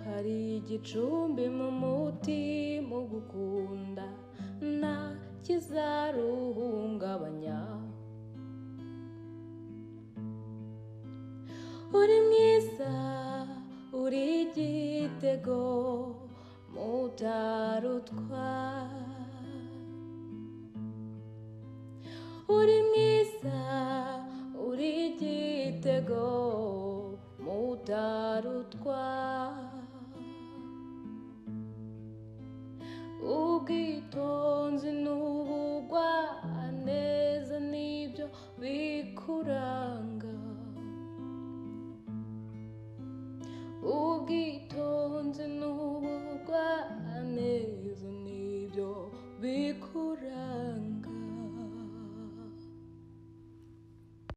hari igicumbi mu mutima ugukunda nta kizaruhungabanya. Uri mwiza uri igitego mutarutwa, uri mwiza uri igitego mutarutwa. Ubwitonzi n'ubugwaneza nibyo bikuranga,